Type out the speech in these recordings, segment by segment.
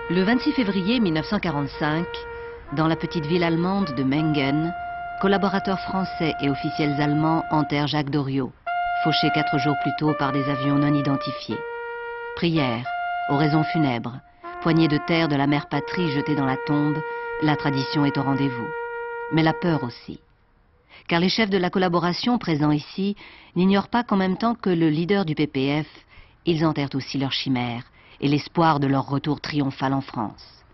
Le 26 février 1945, dans la petite ville allemande de Mengen, collaborateurs français et officiels allemands enterrent Jacques Doriot, fauché 4 jours plus tôt par des avions non identifiés. Prières, oraisons funèbres, poignées de terre de la mère patrie jetée dans la tombe, la tradition est au rendez-vous. Mais la peur aussi. Car les chefs de la collaboration présents ici n'ignorent pas qu'en même temps que le leader du PPF, ils enterrent aussi leur chimère et l'espoir de leur retour triomphal en France.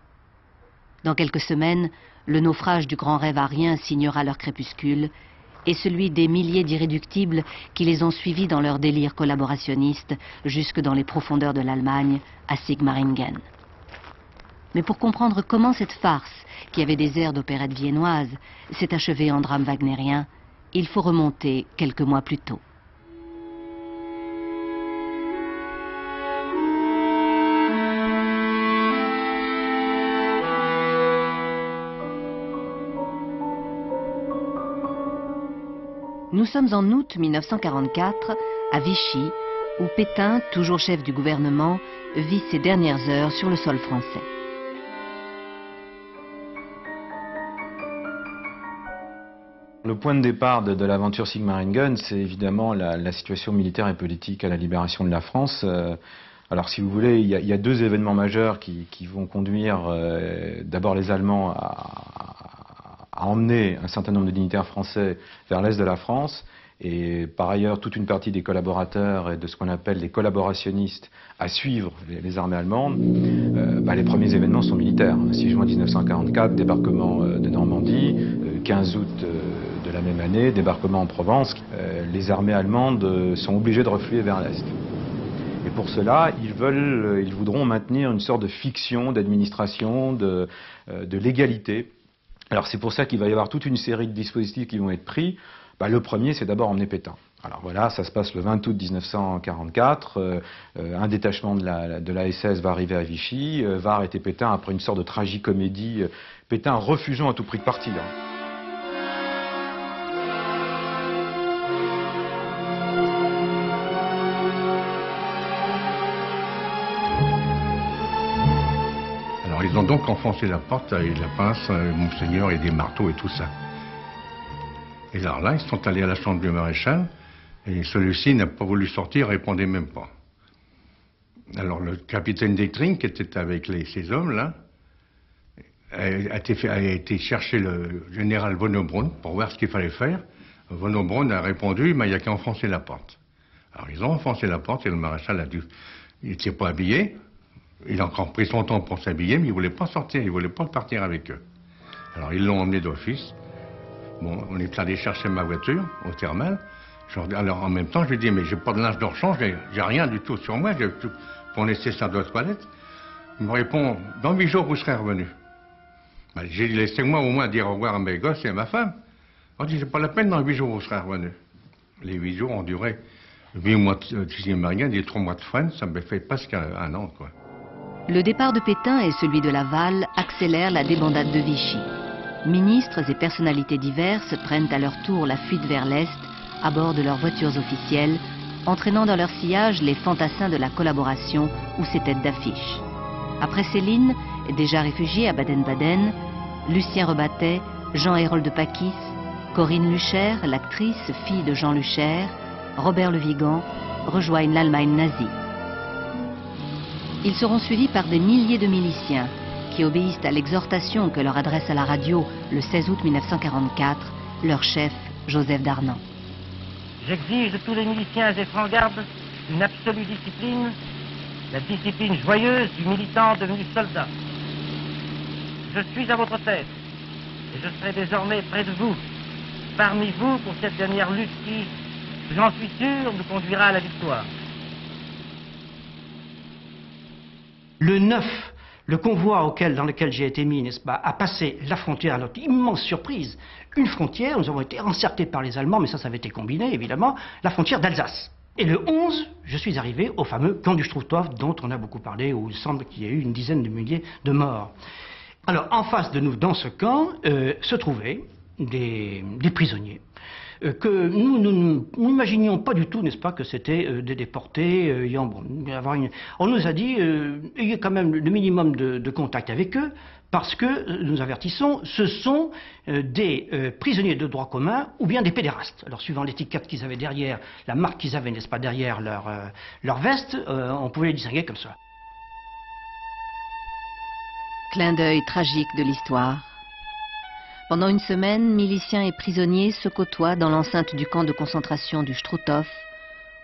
Dans quelques semaines, le naufrage du grand rêve arien signera leur crépuscule et celui des milliers d'irréductibles qui les ont suivis dans leur délire collaborationniste jusque dans les profondeurs de l'Allemagne, à Sigmaringen. Mais pour comprendre comment cette farce, qui avait des airs d'opérette viennoise, s'est achevée en drame wagnérien, il faut remonter quelques mois plus tôt. Nous sommes en août 1944, à Vichy, où Pétain, toujours chef du gouvernement, vit ses dernières heures sur le sol français. Le point de départ de l'aventure Sigmaringen, c'est évidemment la situation militaire et politique à la libération de la France. Alors si vous voulez, il y a 2 événements majeurs qui vont conduire d'abord les Allemands à emmener un certain nombre de dignitaires français vers l'est de la France, et par ailleurs toute une partie des collaborateurs et de ce qu'on appelle les collaborationnistes à suivre les armées allemandes. Les premiers événements sont militaires. 6 juin 1944, débarquement de Normandie, 15 août de la même année, débarquement en Provence. Les armées allemandes sont obligées de refluer vers l'est. Et pour cela, ils voudront maintenir une sorte de fiction d'administration, de légalité. Alors c'est pour ça qu'il va y avoir toute une série de dispositifs qui vont être pris. Le premier, c'est d'abord emmener Pétain. Alors voilà, ça se passe le 20 août 1944. Un détachement de la SS va arriver à Vichy, va arrêter Pétain après une sorte de tragicomédie. Pétain refusant à tout prix de partir. Alors ils ont donc enfoncé la porte avec la pince, Monseigneur et des marteaux et tout ça. Et alors là, ils sont allés à la chambre du maréchal, et celui-ci n'a pas voulu sortir, répondait même pas. Alors le capitaine Dettring, qui était avec ces hommes-là, a été chercher le général von Neubrunn pour voir ce qu'il fallait faire. Von Neubrunn a répondu, il n'y a qu'à enfoncer la porte. Alors ils ont enfoncé la porte, et le maréchal a dû... Il n'était pas habillé, il a encore pris son temps pour s'habiller, mais il ne voulait pas sortir, il ne voulait pas partir avec eux. Alors ils l'ont emmené d'office. Bon, on est allé chercher ma voiture au thermal. Alors en même temps, je lui dis, mais j'ai pas de linge de rechange, j'ai rien du tout sur moi, pour nécessaire de la toilette. Il me répond, dans 8 jours, vous serez revenu. J'ai dit, laissez-moi au moins dire au revoir à mes gosses et à ma femme. On dit, c'est pas la peine, dans 8 jours, vous serez revenu. Les 8 jours ont duré 8 mois de Sigmaringen et 3 mois de Fresnes, ça me fait presque un an, quoi. Le départ de Pétain et celui de Laval accélèrent la débandade de Vichy. Ministres et personnalités diverses prennent à leur tour la fuite vers l'Est à bord de leurs voitures officielles, entraînant dans leur sillage les fantassins de la collaboration ou ses têtes d'affiche. Après Céline, déjà réfugiée à Baden-Baden, Lucien Rebattet, Jean-Hérold de Pakis, Corinne Lucher, l'actrice, fille de Jean Lucher, Robert Le Vigan, rejoignent l'Allemagne nazie. Ils seront suivis par des milliers de miliciens qui obéissent à l'exhortation que leur adresse à la radio le 16 août 1944 leur chef Joseph Darnan. J'exige de tous les miliciens et francs-gardes une absolue discipline, la discipline joyeuse du militant devenu soldat. Je suis à votre tête et je serai désormais près de vous, parmi vous pour cette dernière lutte qui, j'en suis sûr, nous conduira à la victoire. Le 9, le convoi dans lequel j'ai été mis, n'est-ce pas, a passé la frontière à notre immense surprise. Une frontière, nous avons été encerclés par les Allemands, mais ça avait été combiné, évidemment, la frontière d'Alsace. Et le 11, je suis arrivé au fameux camp du Struthof, dont on a beaucoup parlé, où il semble qu'il y ait eu une dizaine de milliers de morts. Alors, en face de nous, dans ce camp, se trouvait des prisonniers que nous n'imaginions pas du tout, n'est-ce pas, que c'était des déportés. On nous a dit, ayez quand même le minimum de contact avec eux, parce que, nous avertissons, ce sont des prisonniers de droit commun ou bien des pédérastes. Alors, suivant l'étiquette qu'ils avaient derrière, la marque qu'ils avaient, n'est-ce pas, derrière leur veste, on pouvait les distinguer comme ça. Clin d'œil tragique de l'histoire. Pendant une semaine, miliciens et prisonniers se côtoient dans l'enceinte du camp de concentration du Struthof,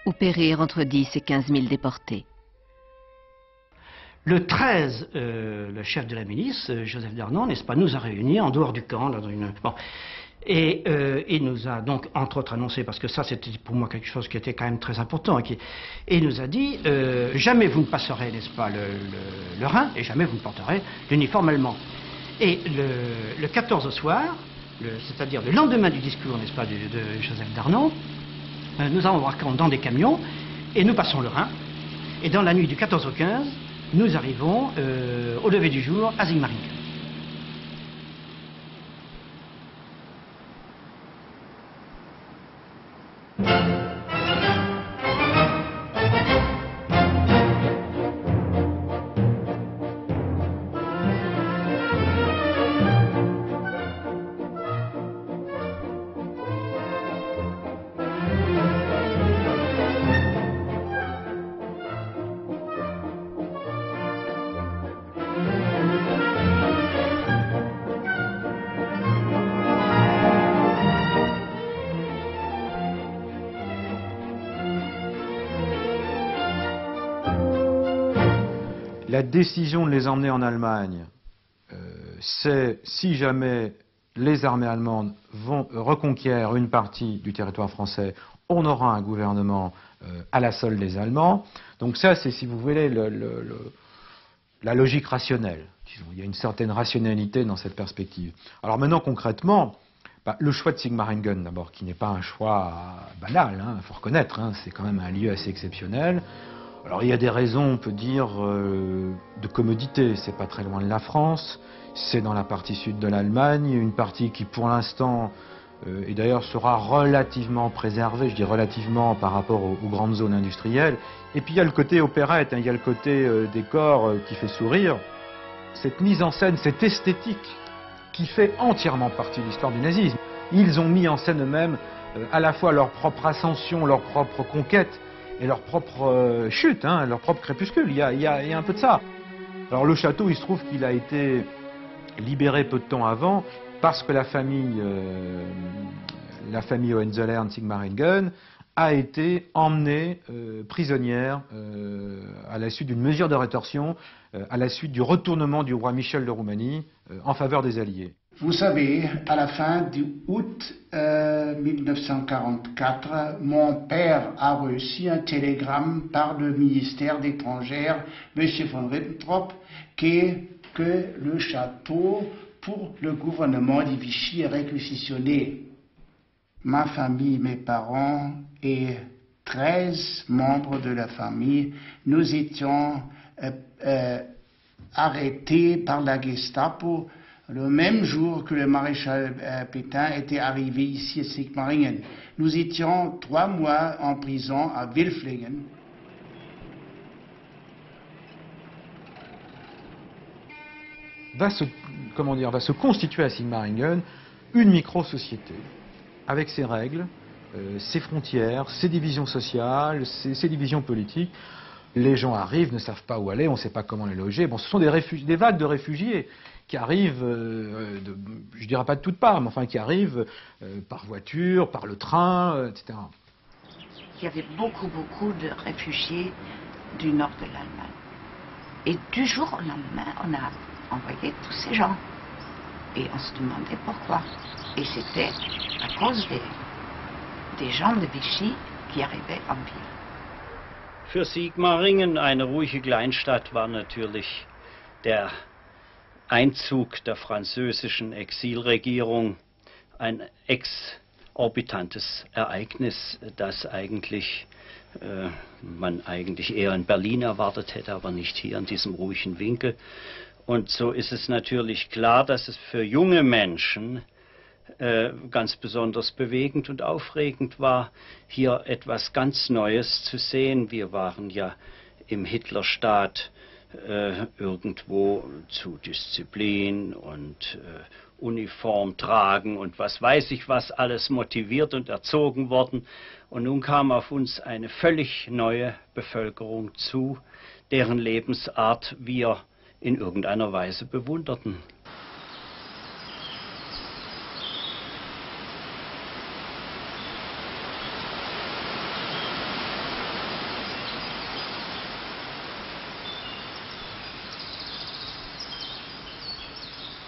où périrent entre 10 et 15 000 déportés. Le 13, le chef de la milice, Joseph Darnan, n'est-ce pas, nous a réunis en dehors du camp, dans une... Bon. Et il nous a donc, entre autres, annoncé, parce que ça c'était pour moi quelque chose qui était quand même très important, et il nous a dit, jamais vous ne passerez, n'est-ce pas, le Rhin, et jamais vous ne porterez l'uniforme allemand. Et le 14 au soir, c'est-à-dire le lendemain du discours, n'est-ce pas, de Joseph Darnan, nous embarquons dans des camions, et nous passons le Rhin, et dans la nuit du 14 au 15, nous arrivons au lever du jour à Sigmaringen. La décision de les emmener en Allemagne, c'est si jamais les armées allemandes reconquièrent une partie du territoire français, on aura un gouvernement à la solde des Allemands. Donc ça, c'est, si vous voulez, la logique rationnelle. Il y a une certaine rationalité dans cette perspective. Alors maintenant, concrètement, le choix de Sigmaringen, d'abord, qui n'est pas un choix banal, il faut reconnaître, c'est quand même un lieu assez exceptionnel. Alors il y a des raisons, on peut dire, de commodité. C'est pas très loin de la France, c'est dans la partie sud de l'Allemagne, une partie qui pour l'instant, et d'ailleurs sera relativement préservée, je dis relativement par rapport aux grandes zones industrielles. Et puis il y a le côté opérette, il y a le côté décor qui fait sourire. Cette mise en scène, cette esthétique qui fait entièrement partie de l'histoire du nazisme. Ils ont mis en scène eux-mêmes à la fois leur propre ascension, leur propre conquête, et leur propre chute, leur propre crépuscule. Il y a un peu de ça. Alors le château, il se trouve qu'il a été libéré peu de temps avant parce que la famille Hohenzollern-Sigmaringen a été emmenée prisonnière à la suite d'une mesure de rétorsion, à la suite du retournement du roi Michel de Roumanie en faveur des Alliés. Vous savez, à la fin d'août 1944, mon père a reçu un télégramme par le ministère des Étrangères, M. von Ribbentrop, que le château pour le gouvernement de Vichy est réquisitionné. Ma famille, mes parents et 13 membres de la famille, nous étions arrêtés par la Gestapo le même jour que le maréchal Pétain était arrivé ici à Sigmaringen. Nous étions 3 mois en prison à Wilflingen. Va se constituer à Sigmaringen une micro-société, avec ses règles, ses frontières, ses divisions sociales, ses divisions politiques. Les gens arrivent, ne savent pas où aller, on ne sait pas comment les loger. Bon, ce sont des vagues de réfugiés qui arrivent, je dirais pas de toutes parts, mais enfin qui arrivent par voiture, par le train, etc. Il y avait beaucoup de réfugiés du nord de l'Allemagne. Et du jour au lendemain, on a envoyé tous ces gens. Et on se demandait pourquoi. Et c'était à cause des gens de Vichy qui arrivaient en ville. Für Sigmaringen, eine ruhige Kleinstadt, war natürlich der Einzug der französischen Exilregierung ein exorbitantes Ereignis, das man eigentlich eher in Berlin erwartet hätte, aber nicht hier in diesem ruhigen Winkel. Und so ist es natürlich klar, dass es für junge Menschen ganz besonders bewegend und aufregend war, hier etwas ganz Neues zu sehen. Wir waren ja im Hitlerstaat irgendwo zu Disziplin und Uniform tragen und was weiß ich was alles motiviert und erzogen worden. Und nun kam auf uns eine völlig neue Bevölkerung zu, deren Lebensart wir in irgendeiner Weise bewunderten.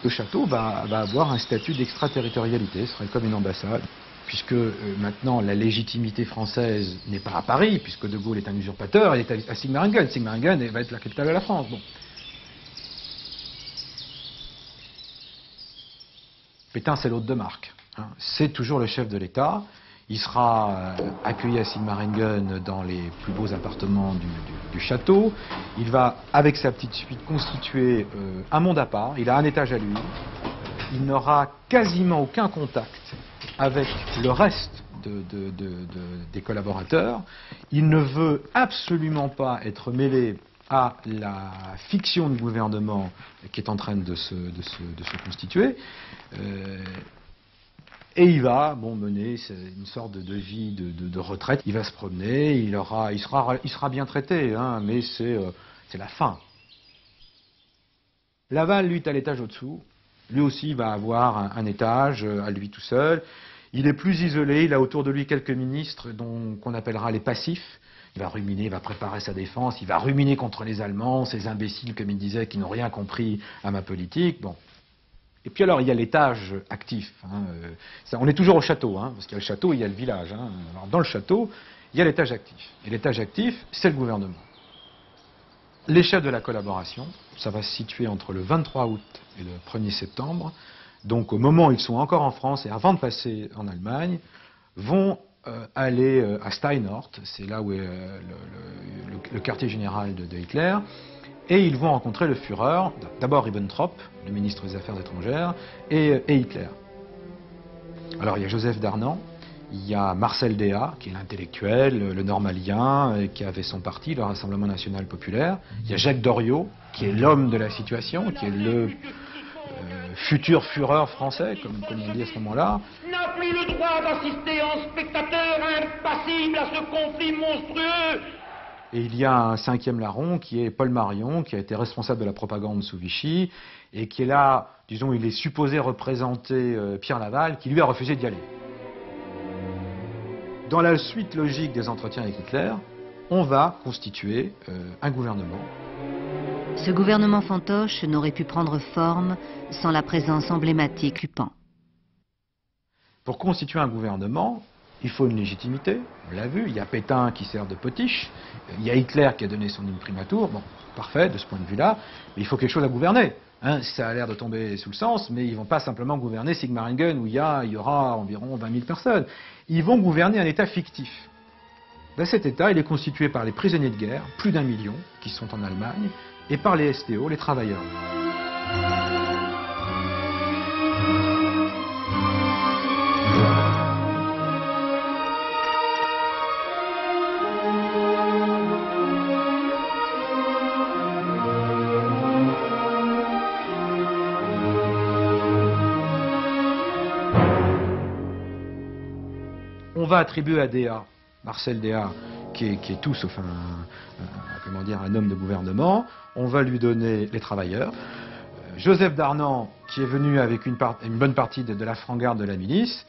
Le château va avoir un statut d'extraterritorialité, ce serait comme une ambassade, puisque maintenant la légitimité française n'est pas à Paris, puisque De Gaulle est un usurpateur, elle est à Sigmaringen. Sigmaringen va être la capitale de la France. Bon. Pétain, c'est l'hôte de marque. Hein. C'est toujours le chef de l'État. Il sera accueilli à Sigmaringen dans les plus beaux appartements du château. Il va, avec sa petite suite, constituer un monde à part. Il a un étage à lui. Il n'aura quasiment aucun contact avec le reste des collaborateurs. Il ne veut absolument pas être mêlé à la fiction du gouvernement qui est en train de se constituer. Et il va mener une sorte de vie de retraite. Il va se promener, il sera bien traité, hein, mais c'est la fin. Laval, lui, est à l'étage au-dessous. Lui aussi va avoir un étage à lui tout seul. Il est plus isolé, il a autour de lui quelques ministres qu'on appellera les passifs. Il va ruminer, il va préparer sa défense, il va ruminer contre les Allemands, ces imbéciles, comme il disait, qui n'ont rien compris à ma politique. Bon. Et puis alors, il y a l'étage actif. Hein, on est toujours au château, hein, parce qu'il y a le château, il y a le village. Hein. Alors, dans le château, il y a l'étage actif. Et l'étage actif, c'est le gouvernement. Les chefs de la collaboration, ça va se situer entre le 23 août et le 1er septembre. Donc, au moment où ils sont encore en France et avant de passer en Allemagne, vont aller à Steinort, c'est là où est le quartier général de Hitler. Et ils vont rencontrer le Führer, d'abord Ribbentrop, le ministre des Affaires étrangères, et Hitler. Alors il y a Joseph Darnan, il y a Marcel Déat, qui est l'intellectuel, le normalien, qui avait son parti, le Rassemblement National Populaire. Il y a Jacques Doriot, qui est l'homme de la situation, qui est le futur Führer français, comme on dit à ce moment-là. N'a plus le droit d'assister en spectateur impassible à ce conflit monstrueux. Et il y a un cinquième larron qui est Paul Marion, qui a été responsable de la propagande sous Vichy, et qui est là, disons, il est supposé représenter Pierre Laval, qui lui a refusé d'y aller. Dans la suite logique des entretiens avec Hitler, on va constituer un gouvernement. Ce gouvernement fantoche n'aurait pu prendre forme sans la présence emblématique du PAN. Pour constituer un gouvernement, il faut une légitimité, on l'a vu, il y a Pétain qui sert de potiche, il y a Hitler qui a donné son imprimatur, bon, parfait de ce point de vue-là, mais il faut quelque chose à gouverner. Hein, ça a l'air de tomber sous le sens, mais ils ne vont pas simplement gouverner Sigmaringen où il y aura environ 20 000 personnes. Ils vont gouverner un État fictif. Dans cet État, il est constitué par les prisonniers de guerre, plus d'1 million, qui sont en Allemagne, et par les STO, les travailleurs. On va attribuer à Déat, Marcel Déat, qui est tout sauf un homme de gouvernement. On va lui donner les travailleurs. Joseph Darnan, qui est venu avec une bonne partie de la franc-garde de la milice,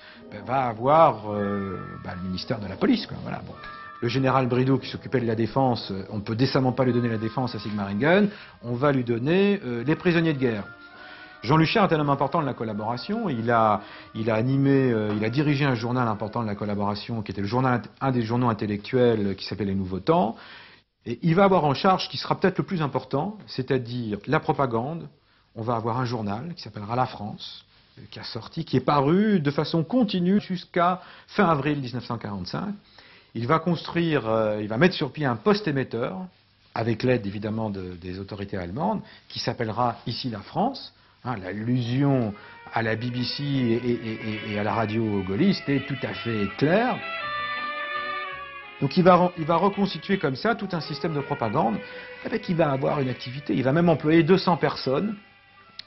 va avoir le ministère de la police. Quoi. Voilà, bon. Le général Bridoux, qui s'occupait de la défense, on ne peut décemment pas lui donner la défense à Sigmaringen. On va lui donner les prisonniers de guerre. Jean Luchard est un homme important de la collaboration. Il a dirigé un journal important de la collaboration qui était un des journaux intellectuels qui s'appelait Les Nouveaux Temps. Et il va avoir en charge ce qui sera peut-être le plus important, c'est-à-dire la propagande. On va avoir un journal qui s'appellera La France, qui est paru de façon continue jusqu'à fin avril 1945. Il va mettre sur pied un poste émetteur, avec l'aide évidemment des autorités allemandes, qui s'appellera ici La France. Hein, l'allusion à la BBC et à la radio gaulliste est tout à fait claire. Donc il va reconstituer comme ça tout un système de propagande avec qui va avoir une activité. Il va même employer 200 personnes.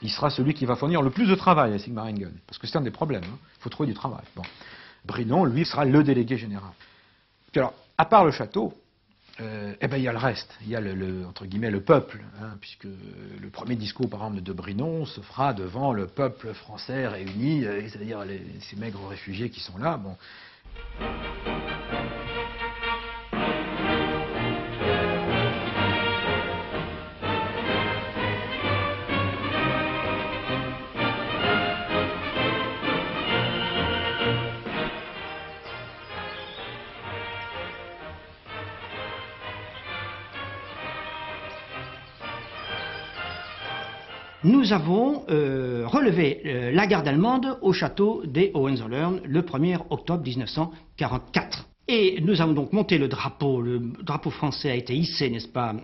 Il sera celui qui va fournir le plus de travail à Sigmaringen, parce que c'est un des problèmes. Hein. Il faut trouver du travail. Bon. Brinon, lui, sera le délégué général. Puis alors, à part le château, il y a le reste. Il y a entre guillemets le peuple, hein, puisque le premier discours, par exemple, de Brinon se fera devant le peuple français réuni, c'est-à-dire ces maigres réfugiés qui sont là. Bon. Nous avons relevé la garde allemande au château des Hohenzollern le 1er octobre 1944. Et nous avons donc monté le drapeau. Le drapeau français a été hissé, n'est-ce pas,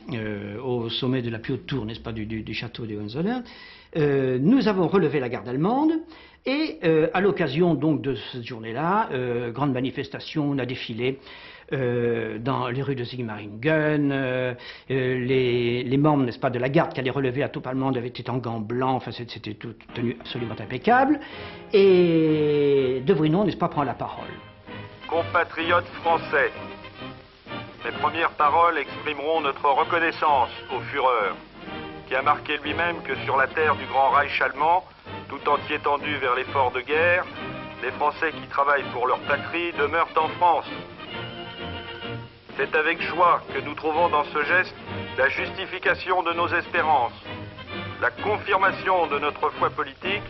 au sommet de la plus haute tour, n'est-ce pas, du château des Hohenzollern. Nous avons relevé la garde allemande. Et à l'occasion donc de cette journée-là, grande manifestation, on a défilé dans les rues de Sigmaringen. Les membres, n'est-ce pas, de la garde qui allaient relever la troupe allemande avaient été en gants blancs. Enfin, c'était toute tenue absolument impeccable. Et de Brinon, n'est-ce pas, prend la parole. Compatriotes français, mes premières paroles exprimeront notre reconnaissance au Führer, qui a marqué lui-même que sur la terre du Grand Reich allemand, tout entier tendu vers l'effort de guerre, les Français qui travaillent pour leur patrie demeurent en France. C'est avec joie que nous trouvons dans ce geste la justification de nos espérances, la confirmation de notre foi politique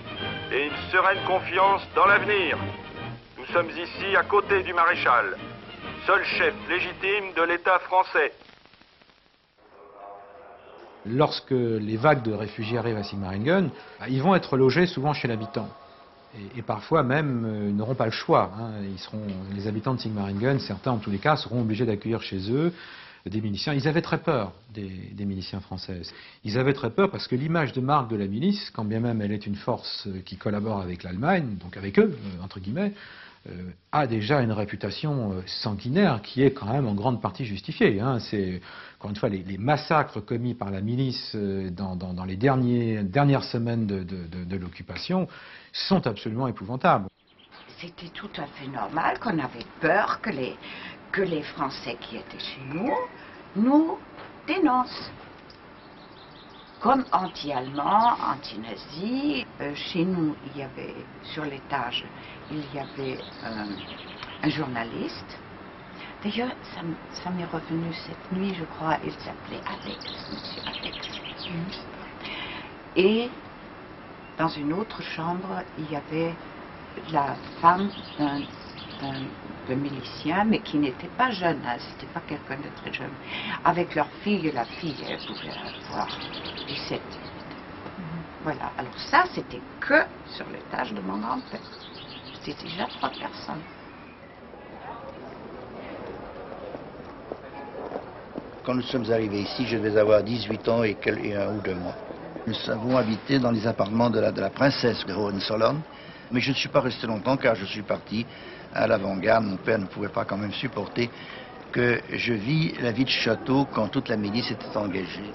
et une sereine confiance dans l'avenir. Nous sommes ici à côté du maréchal, seul chef légitime de l'État français. Lorsque les vagues de réfugiés arrivent à Sigmaringen, ils vont être logés souvent chez l'habitant. Et parfois même, ils n'auront pas le choix. Hein. Les habitants de Sigmaringen, certains en tous les cas, seront obligés d'accueillir chez eux des miliciens. Ils avaient très peur des miliciens françaises. Ils avaient très peur parce que l'image de marque de la milice, quand bien même elle est une force qui collabore avec l'Allemagne, donc avec eux, entre guillemets, a déjà une réputation sanguinaire qui est quand même en grande partie justifiée. Hein. C'est, encore une fois, les massacres commis par la milice dans les dernières semaines de l'occupation sont absolument épouvantables. C'était tout à fait normal qu'on avait peur que les Français qui étaient chez nous dénoncent. Comme anti-allemand, anti-nazi, chez nous, il y avait, sur l'étage, il y avait un journaliste. D'ailleurs, ça m'est revenu cette nuit, je crois, il s'appelait Alex, monsieur Alex. Et dans une autre chambre, il y avait la femme d'un milicien, mais qui n'était pas jeune, hein, c'était pas quelqu'un de très jeune, avec leur fille, et la fille, elle pouvait avoir 17. Voilà, alors ça, c'était que sur l'étage de mon grand-père. C'était déjà 3 personnes. Quand nous sommes arrivés ici, je devais avoir 18 ans et 1 ou 2 mois. Nous avons habité dans les appartements de la princesse de Hohenzollern, mais je ne suis pas resté longtemps car je suis parti à l'avant-garde. Mon père ne pouvait pas quand même supporter que je vis la vie de château quand toute la milice était engagée.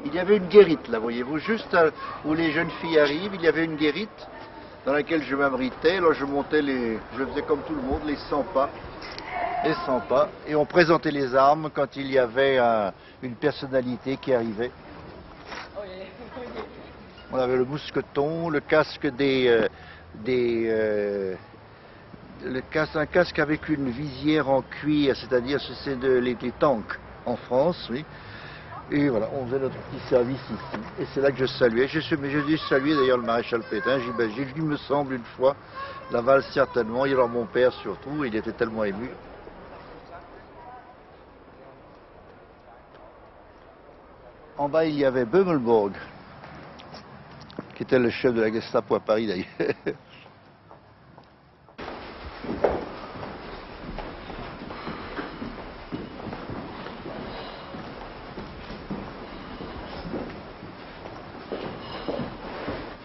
Il y avait une guérite là, voyez-vous, juste où les jeunes filles arrivent, il y avait une guérite dans laquelle je m'abritais. Alors je montais je faisais comme tout le monde, les 100 pas. Les 100 pas, et on présentait les armes quand il y avait une personnalité qui arrivait. On avait le mousqueton, le casque un casque avec une visière en cuir, c'est-à-dire c'est les tanks en France, oui. Et voilà, on faisait notre petit service ici. Et c'est là que je saluais. J'ai dû saluer d'ailleurs le maréchal Pétain. J'ai vu, me semble, une fois, Laval certainement, et alors mon père surtout, il était tellement ému. En bas, il y avait Bömelborg, qui était le chef de la Gestapo à Paris d'ailleurs.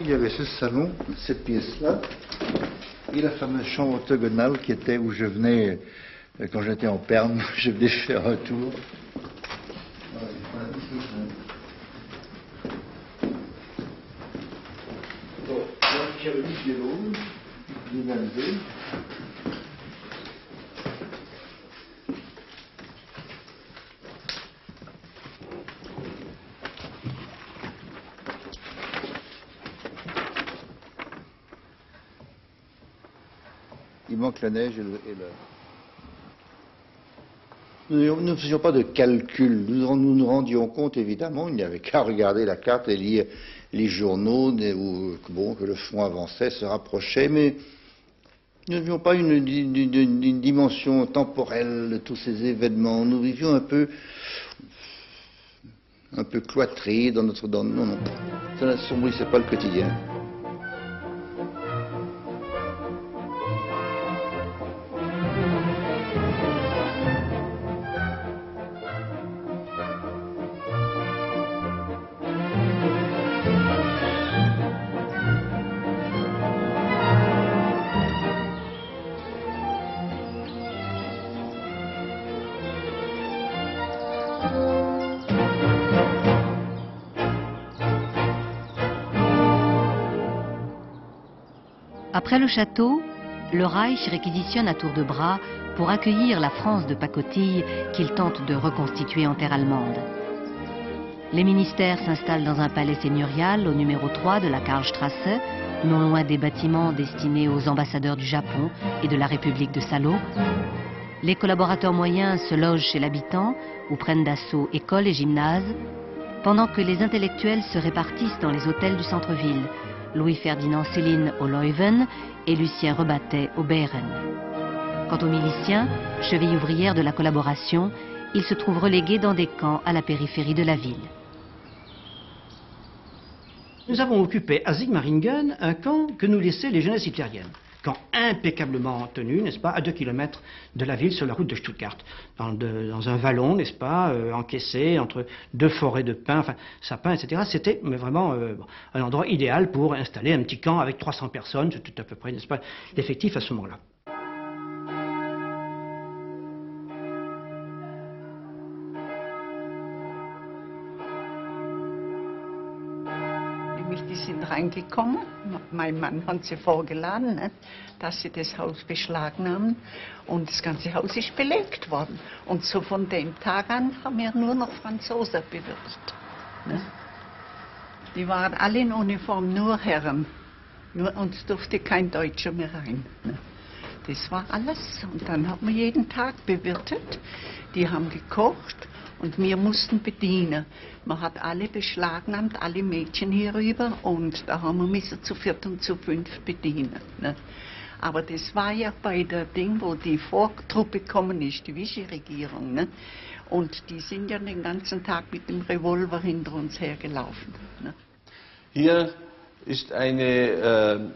il y avait ce salon, cette pièce-là, et la fameuse chambre octogonale qui était où je venais, quand j'étais en perme, je venais faire un tour. Bon, là, j'avais mis des rouges, du même deux. Il manque la neige et le... Nous ne faisions pas de calcul. Nous nous rendions compte, évidemment, il n'y avait qu'à regarder la carte et lire les journaux où que le front avançait, se rapprochait, mais nous n'avions pas une dimension temporelle de tous ces événements. Nous vivions un peu cloîtrés dans notre... Non, ça n'assombrissait pas le quotidien. Après le château, le Reich réquisitionne à tour de bras pour accueillir la France de pacotille qu'il tente de reconstituer en terre allemande. Les ministères s'installent dans un palais seigneurial au numéro 3 de la Karlstrasse, non loin des bâtiments destinés aux ambassadeurs du Japon et de la République de Salo. Les collaborateurs moyens se logent chez l'habitant ou prennent d'assaut écoles et gymnases, pendant que les intellectuels se répartissent dans les hôtels du centre-ville, Louis-Ferdinand Céline au Leuven et Lucien Rebattet au Bären. Quant aux miliciens, chevilles ouvrières de la collaboration, ils se trouvent relégués dans des camps à la périphérie de la ville. Nous avons occupé à Sigmaringen un camp que nous laissaient les jeunesses hitlériennes. Camp impeccablement tenu, n'est-ce pas, à 2 kilomètres de la ville sur la route de Stuttgart, dans un vallon, n'est-ce pas, encaissé entre 2 forêts de pins, enfin sapins, etc. C'était vraiment un endroit idéal pour installer un petit camp avec 300 personnes, c'était à peu près, n'est-ce pas, l'effectif à ce moment-là. Die sind reingekommen, mein Mann hat sie vorgeladen, ne, dass sie das Haus beschlagnahmen und das ganze Haus ist belegt worden. Und so von dem Tag an haben wir nur noch Franzosen bewirtet. Ne. Die waren alle in Uniform, nur Herren. Nur uns durfte kein Deutscher mehr rein. Ne. Das war alles und dann haben wir jeden Tag bewirtet. Die haben gekocht. Und wir mussten bedienen. Man hat alle beschlagnahmt, alle Mädchen hierüber und da haben wir müssen zu 4 und zu 5 bedienen. Ne? Aber das war ja bei der Ding, wo die Vortruppe gekommen ist, die Vichy-Regierung. Ne? Und die sind ja den ganzen Tag mit dem Revolver hinter uns hergelaufen. Ne? Hier ist eine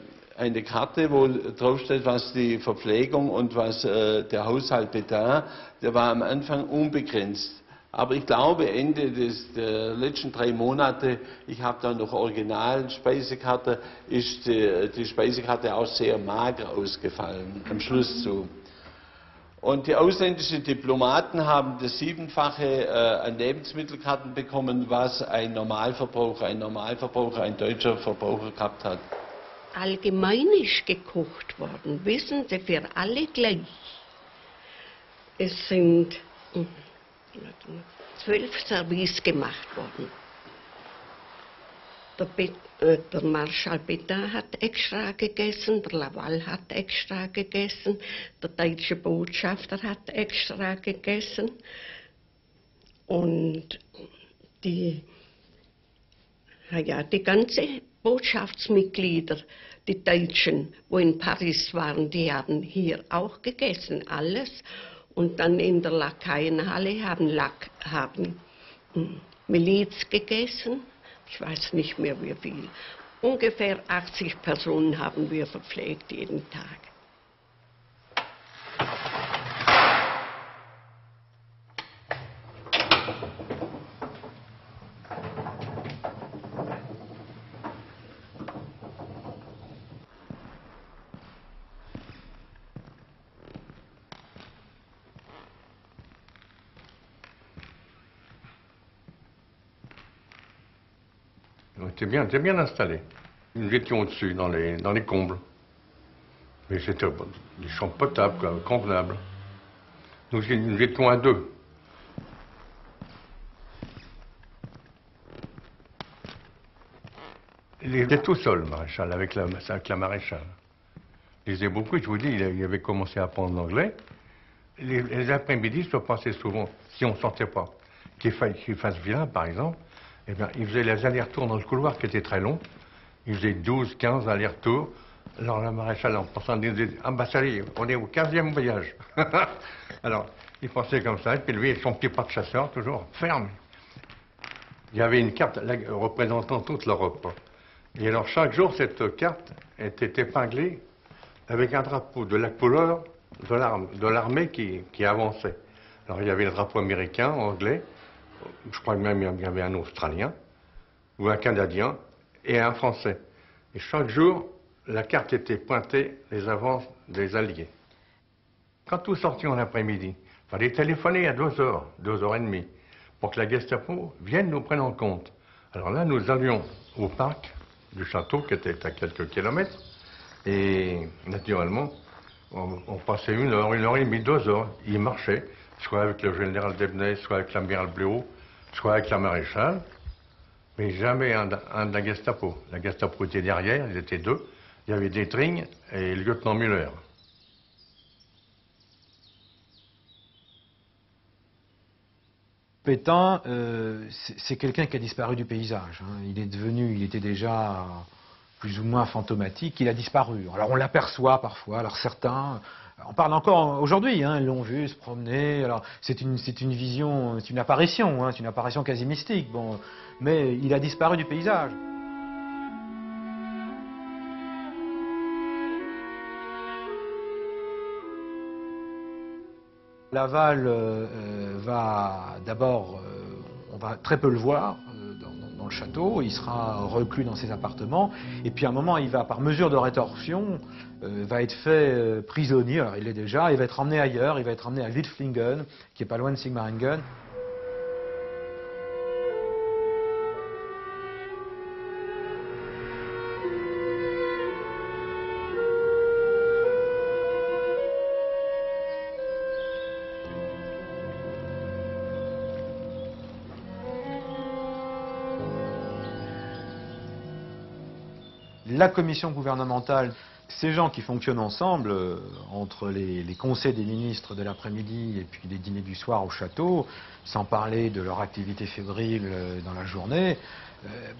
Karte, wo drauf steht, was die Verpflegung und was der Haushalt bedarf. Der war am Anfang unbegrenzt. Aber ich glaube, Ende der letzten 3 Monate, ich habe da noch original Speisekarte, ist die Speisekarte auch sehr mager ausgefallen, am Schluss so. Und die ausländischen Diplomaten haben das 7-fache an Lebensmittelkarten bekommen, was ein Normalverbraucher, ein deutscher Verbraucher gehabt hat. Allgemein ist gekocht worden, wissen Sie, für alle gleich. Es sind 12 Service gemacht worden. Der Marschall Pétain hat extra gegessen, der Laval hat extra gegessen, der deutsche Botschafter hat extra gegessen und die ganzen Botschaftsmitglieder, die Deutschen, wo in Paris waren, die haben hier auch gegessen, alles. Und dann in der Lakaienhalle haben Miliz gegessen, ich weiß nicht mehr wie viel. Ungefähr 80 Personen haben wir verpflegt jeden Tag. était bien installés. Nous étions au-dessus, dans les combles. Mais c'était des champs potables, quoi, convenables. Nous étions à 2. Il était tout seul, le maréchal, avec la maréchale. Il lisait beaucoup, je vous dis, il avait commencé à apprendre l'anglais. Les après-midi se passaient souvent, si on ne sortait pas, qu'il fasse vilain, par exemple, eh bien, il faisait les allers-retours dans le couloir qui était très long. Il faisait 12, 15 allers-retours. Alors la maréchale, en pensant, disait, ah bah ça y est, on est au 15e voyage. Alors, il pensait comme ça, et puis lui, son petit pas de chasseur, toujours ferme. Il y avait une carte représentant toute l'Europe. Et alors, chaque jour, cette carte était épinglée avec un drapeau de la couleur de l'armée qui avançait. Alors, il y avait le drapeau américain, anglais, je crois même il y avait un Australien, ou un Canadien, et un Français. Et chaque jour, la carte était pointée, les avances des Alliés. Quand nous sortions l'après-midi, il fallait téléphoner à 2h, 2h30, pour que la Gestapo vienne nous prendre en compte. Alors là, nous allions au parc du château, qui était à quelques kilomètres, et naturellement, on passait 1 heure, 1h30, 2 heures. Ils marchaient, soit avec le général Debnay, soit avec l'amiral Bléau, soit avec la maréchale, mais jamais un de la Gestapo. La Gestapo était derrière, ils étaient 2. Il y avait Détring et le lieutenant Müller. Pétain, c'est quelqu'un qui a disparu du paysage. Hein. Il était déjà plus ou moins fantomatique, il a disparu. Alors on l'aperçoit parfois, alors certains en parlent encore aujourd'hui, hein, ils l'ont vu se promener, alors c'est une vision, c'est une apparition, hein, c'est une apparition quasi mystique, bon, mais il a disparu du paysage. Laval va d'abord, on va très peu le voir dans le château, il sera reclus dans ses appartements, et puis à un moment il va, par mesure de rétorsion, va être fait prisonnier, alors il l'est déjà, il va être emmené ailleurs, il va être emmené à Wittflingen, qui est pas loin de Sigmaringen. La commission gouvernementale, ces gens qui fonctionnent ensemble, entre les conseils des ministres de l'après-midi et puis les dîners du soir au château, sans parler de leur activité fébrile dans la journée,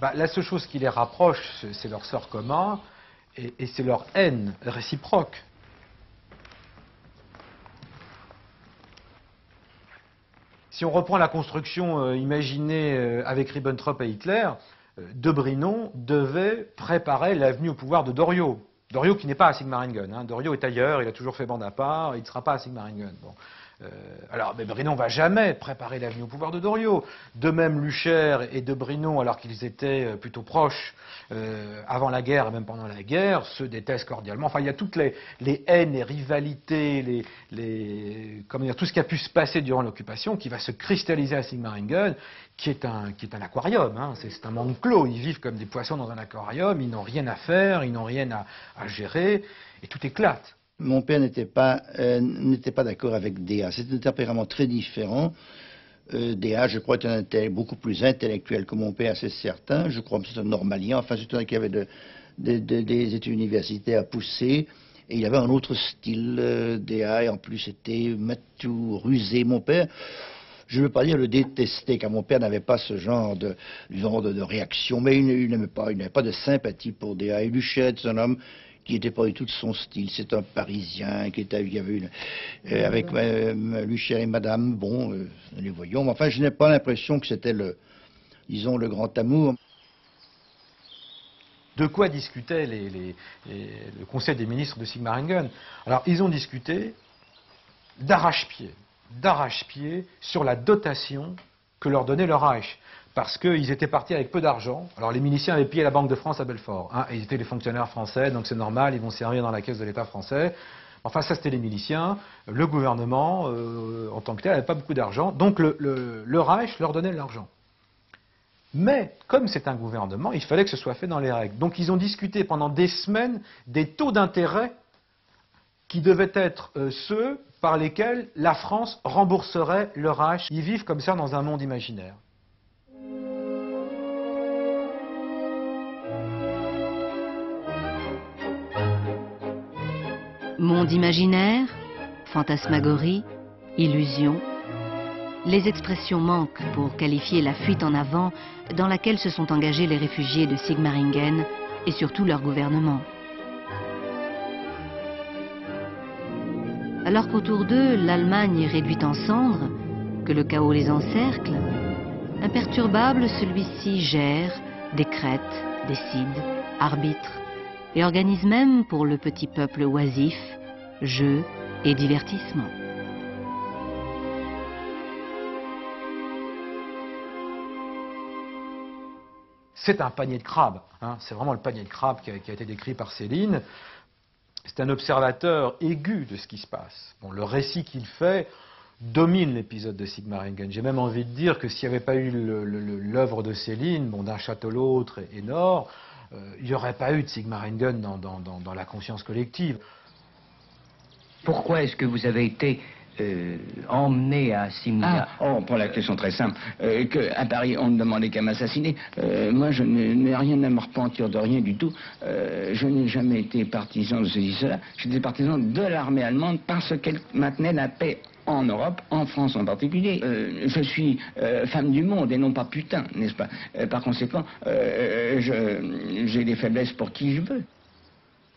la seule chose qui les rapproche, c'est leur sort commun et c'est leur haine réciproque. Si on reprend la construction imaginée avec Ribbentrop et Hitler, de Brinon devait préparer l'avenue au pouvoir de Doriot. Doriot qui n'est pas à Sigmaringen. Hein. Doriot est ailleurs, il a toujours fait bande à part, il ne sera pas à Sigmaringen. Bon. Mais Brinon ne va jamais préparer l'avenue au pouvoir de Doriot. De même, Lucher et de Brinon, alors qu'ils étaient plutôt proches avant la guerre et même pendant la guerre, se détestent cordialement. Enfin, il y a toutes les haines, les rivalités, tout ce qui a pu se passer durant l'occupation qui va se cristalliser à Sigmaringen, qui est un aquarium. Hein. C'est un monde clos. Ils vivent comme des poissons dans un aquarium, ils n'ont rien à faire, ils n'ont rien à gérer, et tout éclate. Mon père n'était pas d'accord avec Déa. C'est un tempérament très différent. Déa, je crois, était beaucoup plus intellectuel que mon père, c'est certain. Je crois que c'est un normalien. Enfin, c'est un qui avait des études universitaires à pousser. Et il y avait un autre style, Déa, et en plus, c'était matou, rusé. Mon père, je ne veux pas dire le détester, car mon père n'avait pas ce genre de réaction. Mais il n'avait pas de sympathie pour Déa. Et Lucher, c'est un homme qui n'était pas du tout de son style. C'est un Parisien qui était, il y avait avec Lucher et Madame, bon, nous les voyons. Mais enfin, je n'ai pas l'impression que c'était le grand amour. De quoi discutait le Conseil des ministres de Sigmaringen? Alors, ils ont discuté d'arrache-pied sur la dotation que leur donnait le Reich. Parce qu'ils étaient partis avec peu d'argent. Alors les miliciens avaient pillé la Banque de France à Belfort. Hein, ils étaient les fonctionnaires français, donc c'est normal, ils vont servir dans la caisse de l'État français. Enfin, ça c'était les miliciens. Le gouvernement, en tant que tel, n'avait pas beaucoup d'argent. Donc le Reich leur donnait de l'argent. Mais, comme c'est un gouvernement, il fallait que ce soit fait dans les règles. Donc ils ont discuté pendant des semaines des taux d'intérêt qui devaient être ceux par lesquels la France rembourserait le Reich. Ils vivent comme ça dans un monde imaginaire. Monde imaginaire, fantasmagorie, illusion. Les expressions manquent pour qualifier la fuite en avant dans laquelle se sont engagés les réfugiés de Sigmaringen et surtout leur gouvernement. Alors qu'autour d'eux, l'Allemagne est réduite en cendres, que le chaos les encercle, imperturbable, celui-ci gère, décrète, décide, arbitre et organise même pour le petit peuple oisif, jeux et divertissements. C'est un panier de crabes, hein. C'est vraiment le panier de crabes qui a été décrit par Céline. C'est un observateur aigu de ce qui se passe. Bon, le récit qu'il fait domine l'épisode de Sigmaringen. J'ai même envie de dire que s'il n'y avait pas eu l'œuvre de Céline, bon, d'un château l'autre et Nord, il n'y aurait pas eu de Sigmaringen dans la conscience collective. Pourquoi est-ce que vous avez été emmené à Simla? Pour la question très simple. À Paris, on ne demandait qu'à m'assassiner. Moi, je n'ai rien à me repentir de rien du tout. Je n'ai jamais été partisan de ceci, cela. J'étais partisan de l'armée allemande parce qu'elle maintenait la paix en Europe, en France en particulier. Je suis femme du monde et non pas putain, n'est-ce pas? Par conséquent, j'ai des faiblesses pour qui je veux.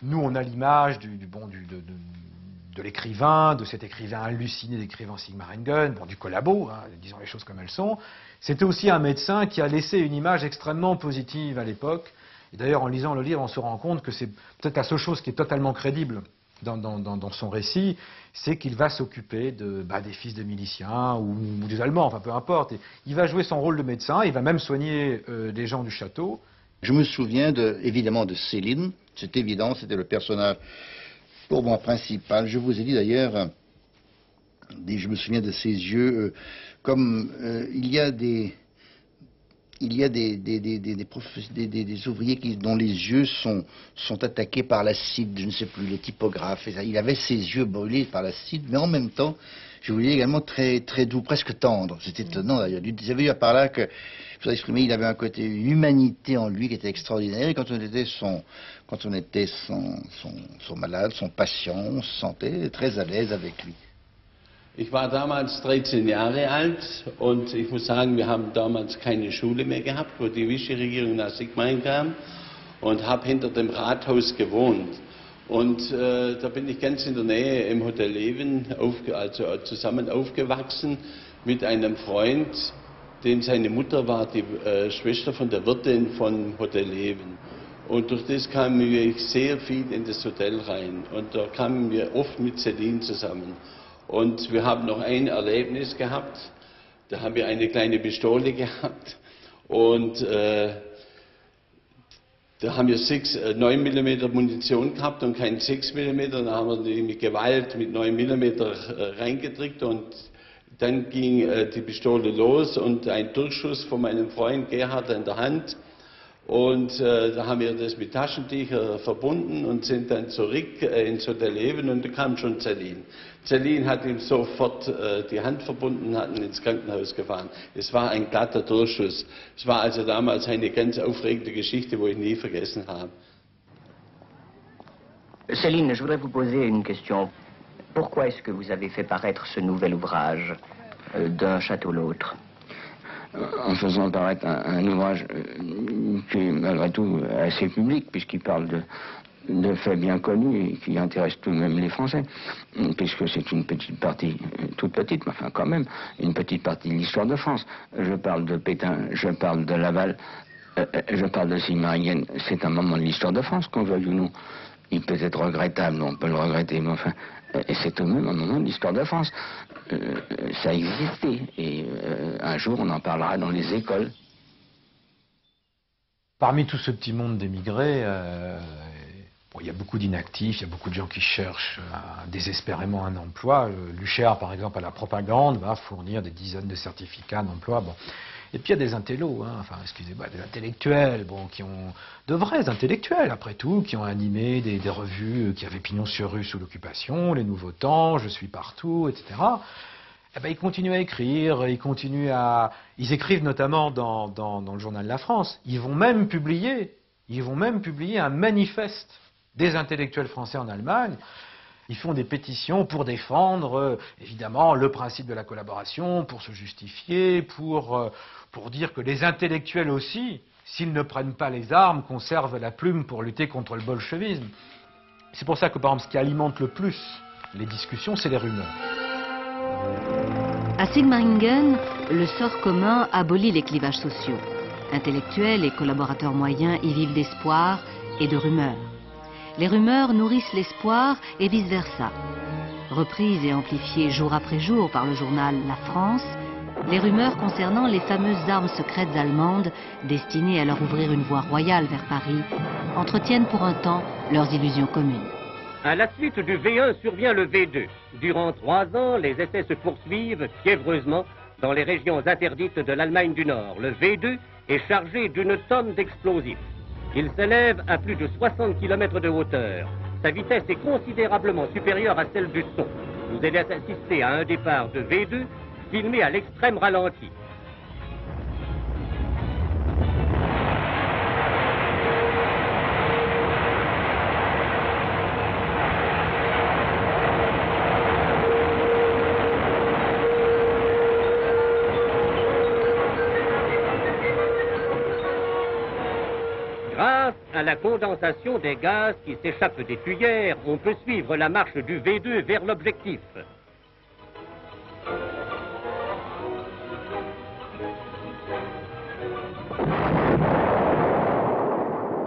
Nous, on a l'image de l'écrivain, de cet écrivain halluciné d'écrivain Sigmaringen, bon, du collabo, hein, disons les choses comme elles sont. C'était aussi un médecin qui a laissé une image extrêmement positive à l'époque. Et d'ailleurs, en lisant le livre, on se rend compte que c'est peut-être la seule chose qui est totalement crédible dans son récit, c'est qu'il va s'occuper des fils de miliciens ou des Allemands, enfin peu importe. Et il va jouer son rôle de médecin, il va même soigner les gens du château. Je me souviens évidemment de Céline, c'est évident, c'était le personnage pour moi principal. Je vous ai dit d'ailleurs, je me souviens de ses yeux, comme il y a des ouvriers dont les yeux sont attaqués par l'acide, je ne sais plus, les typographes. Il avait ses yeux brûlés par l'acide, mais en même temps, je vous dis également très, très doux, presque tendre. C'est étonnant d'ailleurs. J'avais vu par là que, je vous exprimer, il avait un côté, une humanité en lui qui était extraordinaire. Et quand on était son malade, son patient, on se sentait très à l'aise avec lui. Ich war damals 13 Jahre alt und ich muss sagen, wir haben damals keine Schule mehr gehabt, wo die Vichy-Regierung nach Sigmaringen kam, und habe hinter dem Rathaus gewohnt. Und da bin ich ganz in der Nähe im Hotel Leven zusammen aufgewachsen mit einem Freund, dem seine Mutter war die Schwester von der Wirtin von Hotel Leven. Und durch das kamen wir sehr viel in das Hotel rein und da kamen wir oft mit Céline zusammen. Und wir haben noch ein Erlebnis gehabt, da haben wir eine kleine Pistole gehabt und da haben wir 9 mm Munition gehabt und kein 6 mm, da haben wir die mit Gewalt mit 9 mm reingedrückt und dann ging die Pistole los und ein Durchschuss von meinem Freund Gerhard in der Hand. Und da haben wir das mit Taschentüchern verbunden und sind dann zurück ins Hotel Leven und da kam schon Céline. Céline hat ihm sofort die Hand verbunden und hat ihn ins Krankenhaus gefahren. Es war ein glatter Durchschuss. Es war also damals eine ganz aufregende Geschichte, wo ich nie vergessen habe. Céline, je voudrais vous poser une question. Pourquoi est-ce que vous avez fait paraître ce nouvel ouvrage, D'un château l'autre? En faisant paraître un ouvrage qui est malgré tout assez public, puisqu'il parle de faits bien connus et qui intéressent tout de même les Français, puisque c'est une petite partie, toute petite, mais enfin quand même, une petite partie de l'histoire de France. Je parle de Pétain, je parle de Laval, je parle de Sigmaringen. C'est un moment de l'histoire de France, qu'on veuille ou non. Il peut être regrettable, on peut le regretter, mais enfin, c'est tout de même un moment de l'histoire de France. Ça a existé, et un jour on en parlera dans les écoles. Parmi tout ce petit monde d'émigrés, il y a beaucoup d'inactifs, il y a beaucoup de gens qui cherchent désespérément un emploi. L'UCHR, par exemple, à la propagande, va fournir des dizaines de certificats d'emploi. Bon. Et puis il y a des intellos, hein, enfin excusez-moi, des intellectuels, bon, de vrais intellectuels après tout, qui ont animé des revues qui avaient pignon sur rue sous l'occupation, Les Nouveaux Temps, Je suis partout, etc. Eh ben, ils continuent à écrire, ils écrivent notamment dans le journal La France. Ils vont même publier un manifeste des intellectuels français en Allemagne. Ils font des pétitions pour défendre, évidemment, le principe de la collaboration, pour se justifier, pour dire que les intellectuels aussi, s'ils ne prennent pas les armes, conservent la plume pour lutter contre le bolchevisme. C'est pour ça que, par exemple, ce qui alimente le plus les discussions, c'est les rumeurs. À Sigmaringen, le sort commun abolit les clivages sociaux. Intellectuels et collaborateurs moyens y vivent d'espoir et de rumeurs. Les rumeurs nourrissent l'espoir et vice-versa. Reprises et amplifiées jour après jour par le journal La France, les rumeurs concernant les fameuses armes secrètes allemandes destinées à leur ouvrir une voie royale vers Paris entretiennent pour un temps leurs illusions communes. À la suite du V1 survient le V2. Durant 3 ans, les essais se poursuivent fiévreusement dans les régions interdites de l'Allemagne du Nord. Le V2 est chargé d'une tonne d'explosifs. Il s'élève à plus de 60 km de hauteur. Sa vitesse est considérablement supérieure à celle du son. Vous allez assister à un départ de V2 filmé à l'extrême ralenti. Grâce à la condensation des gaz qui s'échappent des tuyères, on peut suivre la marche du V2 vers l'objectif.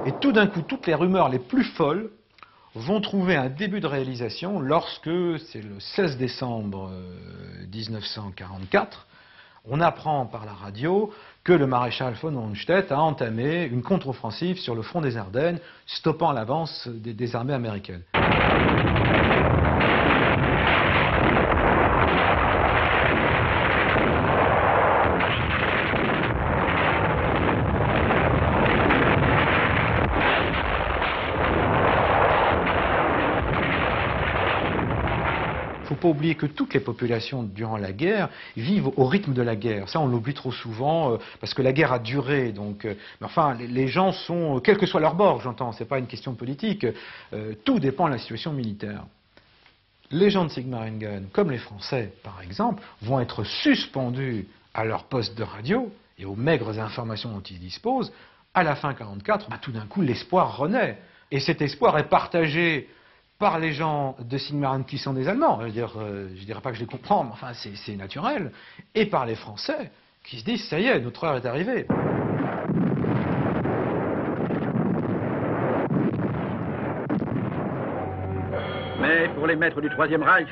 Et tout d'un coup, toutes les rumeurs les plus folles vont trouver un début de réalisation lorsque, c'est le 16 décembre 1944, on apprend par la radio que le maréchal von Rundstedt a entamé une contre-offensive sur le front des Ardennes, stoppant l'avance des armées américaines. Il ne faut pas oublier que toutes les populations durant la guerre vivent au rythme de la guerre. Ça, on l'oublie trop souvent parce que la guerre a duré. Donc, mais enfin, les gens sont, quel que soit leur bord, j'entends, c'est pas une question politique, tout dépend de la situation militaire. Les gens de Sigmaringen, comme les Français par exemple, vont être suspendus à leur poste de radio et aux maigres informations dont ils disposent. À la fin 1944, tout d'un coup, l'espoir renaît. Et cet espoir est partagé par les gens de Sigmaringen qui sont des Allemands, je dirais pas que je les comprends, mais enfin c'est naturel, et par les Français qui se disent ça y est, notre heure est arrivée. Mais pour les maîtres du Troisième Reich,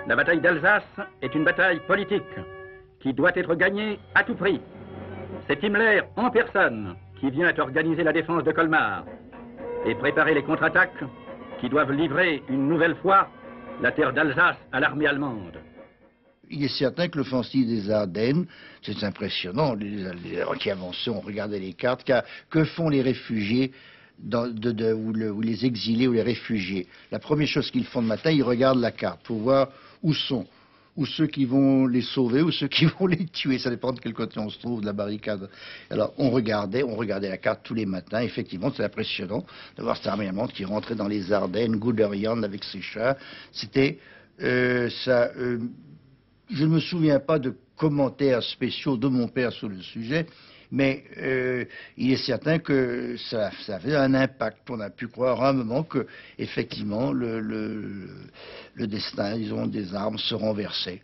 la bataille d'Alsace est une bataille politique qui doit être gagnée à tout prix. C'est Himmler en personne qui vient organiser la défense de Colmar et préparer les contre-attaques qui doivent livrer une nouvelle fois la terre d'Alsace à l'armée allemande. Il est certain que l'offensive des Ardennes, c'est impressionnant, qui avancent, on regardait les cartes, que font les réfugiés, ou les exilés ou les réfugiés. La première chose qu'ils font le matin, ils regardent la carte pour voir où sont, ou ceux qui vont les sauver, ou ceux qui vont les tuer. Ça dépend de quel côté on se trouve de la barricade. Alors, on regardait la carte tous les matins. Effectivement, c'est impressionnant de voir cette armée allemande qui rentrait dans les Ardennes, Guderian avec ses chars. C'était je ne me souviens pas de commentaires spéciaux de mon père sur le sujet, mais il est certain que ça avait un impact. On a pu croire à un moment que, effectivement, le destin, disons, des armes se renversait.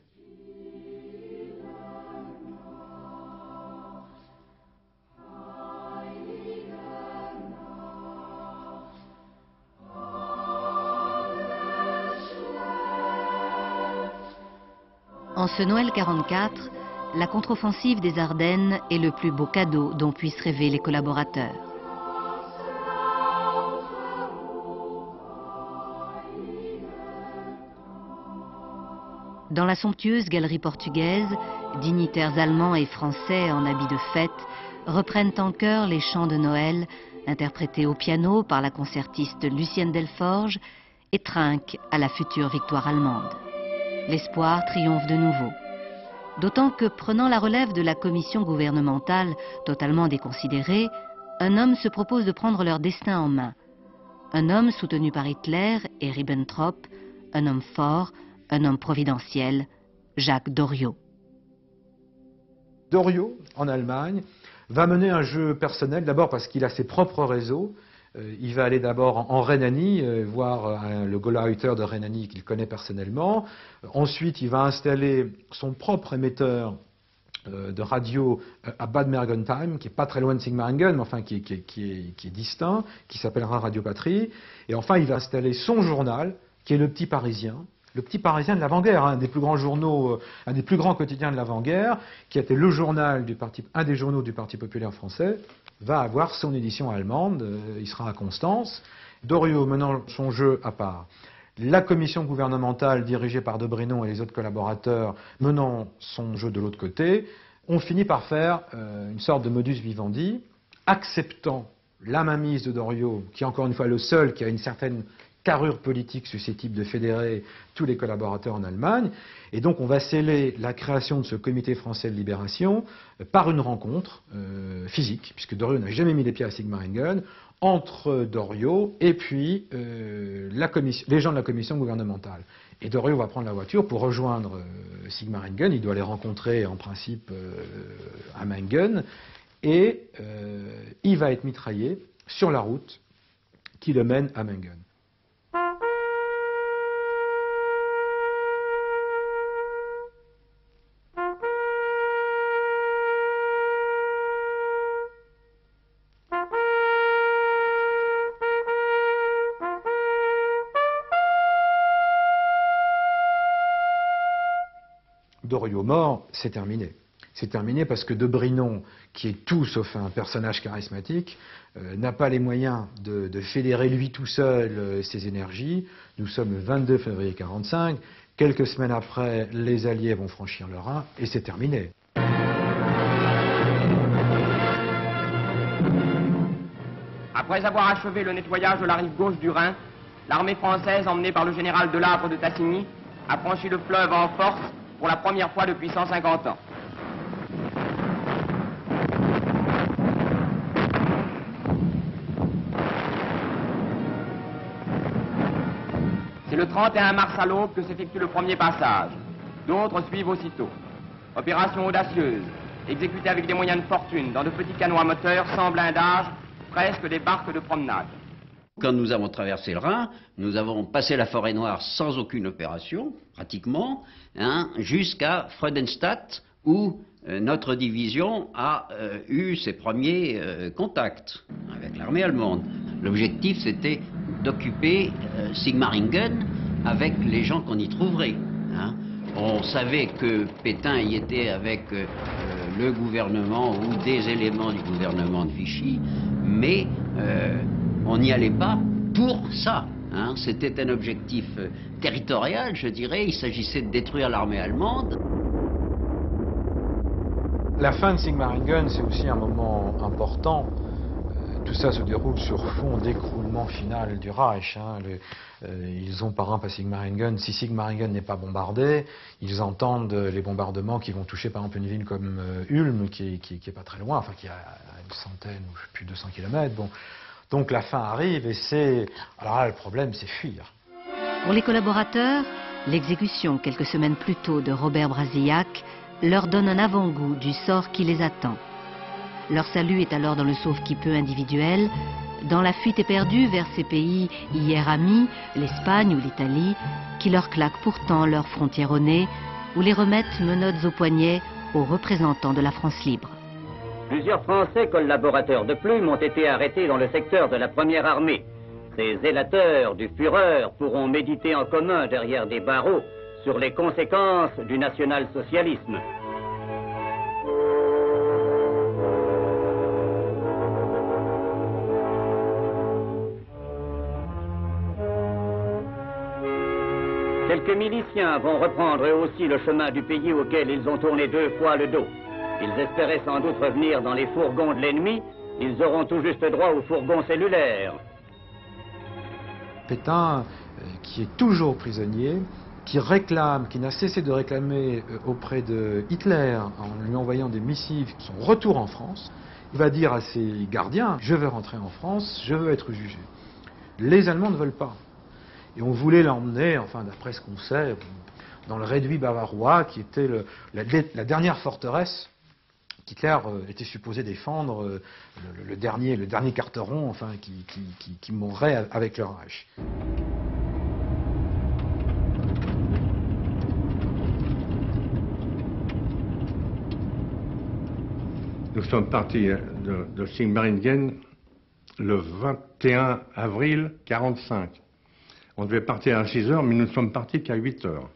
En ce Noël 44, la contre-offensive des Ardennes est le plus beau cadeau dont puissent rêver les collaborateurs. Dans la somptueuse galerie portugaise, dignitaires allemands et français en habits de fête reprennent en chœur les chants de Noël, interprétés au piano par la concertiste Lucienne Delforge, et trinquent à la future victoire allemande. L'espoir triomphe de nouveau. D'autant que, prenant la relève de la commission gouvernementale totalement déconsidérée, un homme se propose de prendre leur destin en main. Un homme soutenu par Hitler et Ribbentrop, un homme fort, un homme providentiel, Jacques Doriot. Doriot, en Allemagne, va mener un jeu personnel, d'abord parce qu'il a ses propres réseaux. Il va aller d'abord en Rhénanie, voir le Gauleiter de Rhénanie qu'il connaît personnellement. Ensuite, il va installer son propre émetteur de radio à Bad Mergentheim, qui n'est pas très loin de Sigmaringen, mais enfin qui est distinct, qui s'appellera Radio Patrie. Et enfin, il va installer son journal, qui est Le Petit Parisien. Le Petit Parisien de l'avant-guerre, un des plus grands journaux, un des plus grands quotidiens de l'avant-guerre, qui était le journal du parti, un des journaux du Parti populaire français, va avoir son édition allemande. Il sera à Constance. Doriot menant son jeu à part. La commission gouvernementale dirigée par Debrinon et les autres collaborateurs menant son jeu de l'autre côté, on finit par faire une sorte de modus vivendi, acceptant la mainmise de Doriot, qui est encore une fois le seul qui a une certaine carrure politique susceptible de fédérer tous les collaborateurs en Allemagne. Et donc on va sceller la création de ce comité français de libération par une rencontre physique, puisque Doriot n'a jamais mis les pieds à Sigmaringen, entre Doriot et puis les gens de la commission gouvernementale. Et Doriot va prendre la voiture pour rejoindre Sigmaringen. Il doit les rencontrer en principe à Mengen. Et il va être mitraillé sur la route qui le mène à Mengen. Doriot mort, c'est terminé. C'est terminé parce que Debrinon, qui est tout sauf un personnage charismatique, n'a pas les moyens de fédérer lui tout seul ses énergies. Nous sommes le 22 février 1945. Quelques semaines après, les Alliés vont franchir le Rhin et c'est terminé. Après avoir achevé le nettoyage de la rive gauche du Rhin, l'armée française, emmenée par le général Delabre de Tassigny, a franchi le fleuve en force pour la première fois depuis 150 ans. C'est le 31 mars à l'aube que s'effectue le premier passage. D'autres suivent aussitôt. Opération audacieuse, exécutée avec des moyens de fortune dans de petits canots à moteur sans blindage, presque des barques de promenade. Quand nous avons traversé le Rhin, nous avons passé la forêt noire sans aucune opération, pratiquement, jusqu'à Freudenstadt, où notre division a eu ses premiers contacts avec l'armée allemande. L'objectif, c'était d'occuper Sigmaringen avec les gens qu'on y trouverait. On savait que Pétain y était avec le gouvernement ou des éléments du gouvernement de Vichy, mais on n'y allait pas pour ça. C'était un objectif territorial, je dirais. Il s'agissait de détruire l'armée allemande. La fin de Sigmaringen, c'est aussi un moment important. Tout ça se déroule sur fond d'écroulement final du Reich. Ils ont par exemple à Sigmaringen, si Sigmaringen n'est pas bombardé, ils entendent les bombardements qui vont toucher par exemple une ville comme Ulm, qui est pas très loin, enfin qui a une centaine ou plus de 200 km. Bon. Donc la fin arrive et c'est... Alors là, le problème, c'est fuir. Pour les collaborateurs, l'exécution quelques semaines plus tôt de Robert Brasillac leur donne un avant-goût du sort qui les attend. Leur salut est alors dans le sauve-qui-peut individuel, dans la fuite éperdue vers ces pays hier amis, l'Espagne ou l'Italie, qui leur claquent pourtant leurs frontières au nez ou les remettent menottes aux poignets aux représentants de la France libre. Plusieurs Français collaborateurs de Plume ont été arrêtés dans le secteur de la Première Armée. Ces zélateurs du Führer pourront méditer en commun derrière des barreaux sur les conséquences du national-socialisme. Quelques miliciens vont reprendre eux aussi le chemin du pays auquel ils ont tourné 2 fois le dos. Ils espéraient sans doute revenir dans les fourgons de l'ennemi. Ils auront tout juste droit aux fourgons cellulaires. Pétain, qui est toujours prisonnier, qui réclame, qui n'a cessé de réclamer auprès de Hitler, en lui envoyant des missives, son retour en France, il va dire à ses gardiens, je veux rentrer en France, je veux être jugé. Les Allemands ne veulent pas. Et on voulait l'emmener, enfin d'après ce qu'on sait, dans le réduit bavarois, qui était la dernière forteresse qu'Hitler était supposé défendre, le dernier carteron, enfin, qui mourrait avec le Reich. Nous sommes partis de Sigmaringen le 21 avril 1945. On devait partir à 6 heures, mais nous ne sommes partis qu'à 8 heures.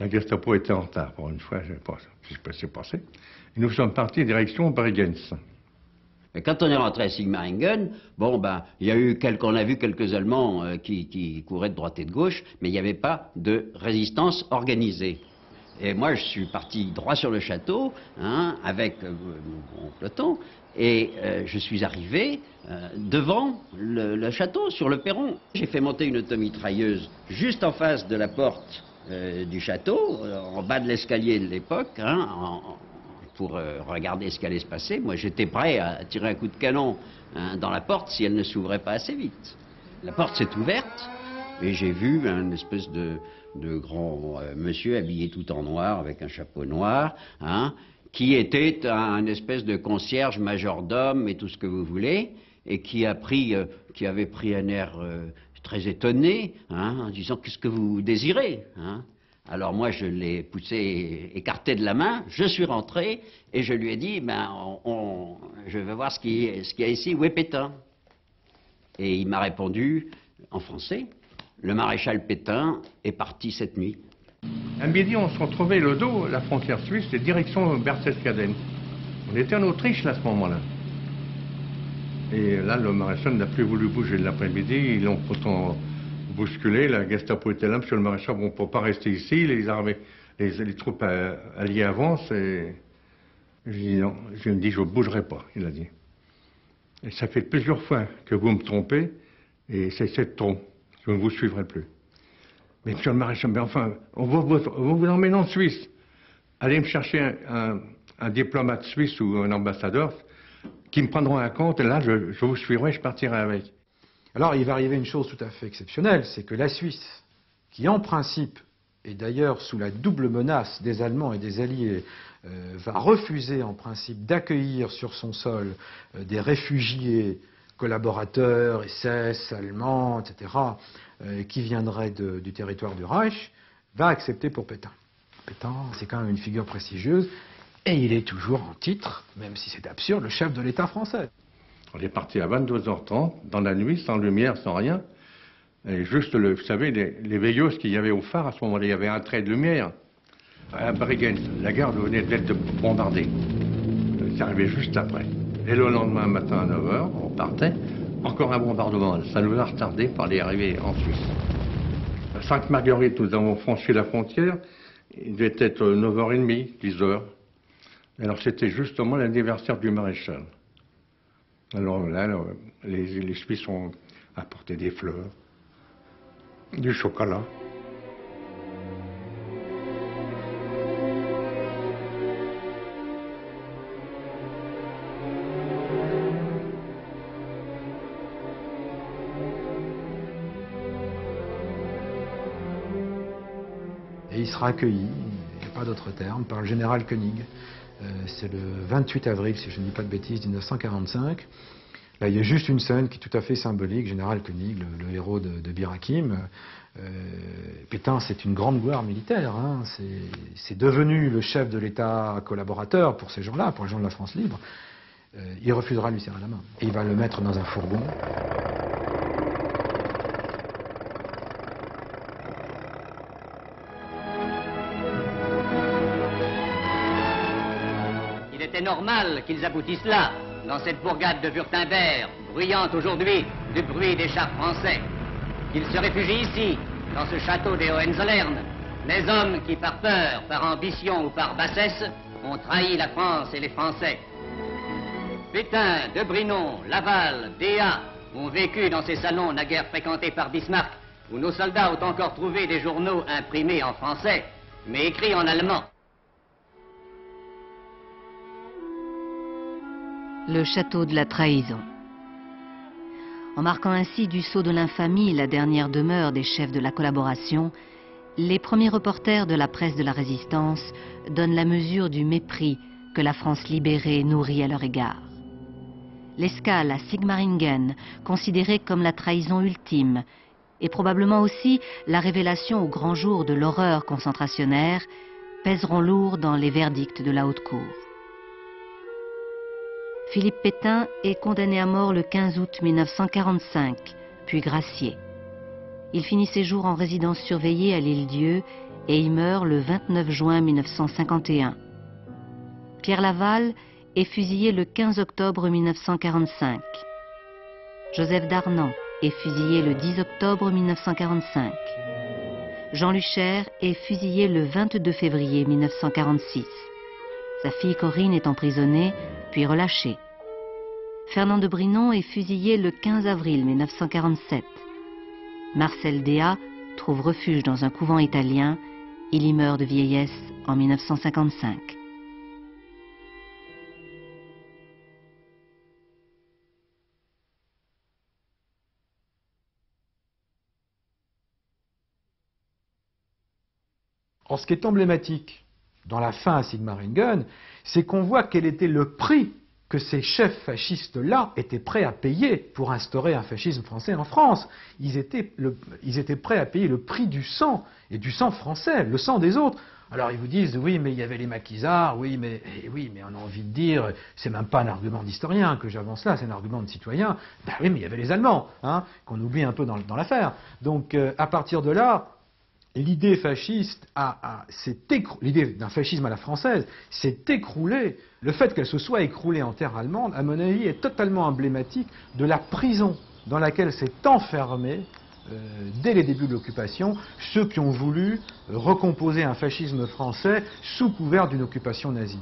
La Gestapo était en retard, pour une fois, je ne sais pas ce qui s'est passé. Et nous sommes partis direction Bregenz. Et quand on est rentré à Sigmaringen, bon ben, il y a eu on a vu quelques Allemands qui couraient de droite et de gauche, mais il n'y avait pas de résistance organisée. Et moi, je suis parti droit sur le château, hein, avec mon peloton, et je suis arrivé devant le château, sur le perron. J'ai fait monter une automitrailleuse juste en face de la porte du château, en bas de l'escalier de l'époque, hein, pour regarder ce qui allait se passer. Moi, j'étais prêt à tirer un coup de canon dans la porte si elle ne s'ouvrait pas assez vite. La porte s'est ouverte, et j'ai vu un espèce de grand monsieur habillé tout en noir, avec un chapeau noir, hein, qui était un espèce de concierge, majordome et tout ce que vous voulez, et qui avait pris un air très étonné, hein, en disant « Qu'est-ce que vous désirez hein ?» Alors moi, je l'ai poussé, écarté de la main, je suis rentré, et je lui ai dit ben, « Je veux voir ce qu'il y a ici, où est Pétain ?» Et il m'a répondu en français. Le maréchal Pétain est parti cette nuit. À midi, on se retrouvait le dos, la frontière suisse, et direction Berchtesgaden. On était en Autriche là, à ce moment-là. Et là, le maréchal n'a plus voulu bouger l'après-midi. Ils l'ont pourtant bousculé. La Gestapo était là. Monsieur le maréchal, on ne peut pas rester ici. Les troupes alliées avancent. Et je lui ai dit non. Je lui ai dit, je ne bougerai pas, il a dit. Et ça fait plusieurs fois que vous me trompez. Et c'est trop. Je ne vous suivrai plus. Mais monsieur le maréchal, mais enfin, on va vous emmener en Suisse. Allez me chercher un diplomate suisse ou un ambassadeur qui me prendront un compte, et là, je vous suivrai, je partirai avec. Alors, il va arriver une chose tout à fait exceptionnelle, c'est que la Suisse, qui en principe, et d'ailleurs sous la double menace des Allemands et des Alliés, va refuser en principe d'accueillir sur son sol des réfugiés collaborateurs, SS, allemands, etc., qui viendraient du territoire du Reich, va accepter pour Pétain. Pétain, c'est quand même une figure prestigieuse, et il est toujours en titre, même si c'est absurde, le chef de l'État français. On est parti à 22h30, dans la nuit, sans lumière, sans rien, et juste, vous savez, les veilleuses qu'il y avait au phare, à ce moment-là, il y avait un trait de lumière. À Bregenz, la gare venait d'être bombardée. C'est arrivé juste après. Et le lendemain matin à 9h, on partait. Encore un bombardement. Ça nous a retardé pour aller arriver en Suisse. À Sainte-Marguerite, nous avons franchi la frontière. Il devait être 9h30, 10h. Alors c'était justement l'anniversaire du maréchal. Alors là, les Suisses ont apporté des fleurs, du chocolat. Et il sera accueilli, il n'y a pas d'autre terme, par le général Koenig. C'est le 28 avril, si je ne dis pas de bêtises, 1945. Là, il y a juste une scène qui est tout à fait symbolique. Général Koenig, le héros de Bir Hakeim. Pétain, c'est une grande gloire militaire. Hein. C'est devenu le chef de l'État collaborateur pour ces gens-là, pour les gens de la France libre. Il refusera de lui serrer la main. Et il va le mettre dans un fourgon. C'est normal qu'ils aboutissent là, dans cette bourgade de Württemberg, bruyante aujourd'hui du bruit des chars français. Qu'ils se réfugient ici, dans ce château des Hohenzollern, les hommes qui, par peur, par ambition ou par bassesse, ont trahi la France et les Français. Pétain, de Brinon, Laval, Déat ont vécu dans ces salons naguère fréquentés par Bismarck, où nos soldats ont encore trouvé des journaux imprimés en français, mais écrits en allemand. Le château de la trahison. En marquant ainsi du sceau de l'infamie la dernière demeure des chefs de la collaboration, les premiers reporters de la presse de la Résistance donnent la mesure du mépris que la France libérée nourrit à leur égard. L'escale à Sigmaringen, considérée comme la trahison ultime, et probablement aussi la révélation au grand jour de l'horreur concentrationnaire, pèseront lourd dans les verdicts de la haute cour. Philippe Pétain est condamné à mort le 15 août 1945, puis gracié. Il finit ses jours en résidence surveillée à l'Île-Dieu et y meurt le 29 juin 1951. Pierre Laval est fusillé le 15 octobre 1945. Joseph Darnan est fusillé le 10 octobre 1945. Jean Luchaire est fusillé le 22 février 1946. Sa fille Corinne est emprisonnée, puis relâchée. Fernand de Brinon est fusillé le 15 avril 1947. Marcel Déat trouve refuge dans un couvent italien. Il y meurt de vieillesse en 1955. Or, ce qui est emblématique dans la fin à Sigmaringen, c'est qu'on voit quel était le prix que ces chefs fascistes-là étaient prêts à payer pour instaurer un fascisme français en France. Ils étaient prêts à payer le prix du sang, et du sang français, le sang des autres. Alors ils vous disent, oui, mais il y avait les maquisards, oui, mais on a envie de dire, c'est même pas un argument d'historien que j'avance là, c'est un argument de citoyen. Ben oui, mais il y avait les Allemands, hein, qu'on oublie un peu dans l'affaire. Donc à partir de là, l'idée fasciste, l'idée d'un fascisme à la française s'est écroulée. Le fait qu'elle se soit écroulée en terre allemande, à mon avis, est totalement emblématique de la prison dans laquelle s'est enfermé, dès les débuts de l'occupation, ceux qui ont voulu recomposer un fascisme français sous couvert d'une occupation nazie.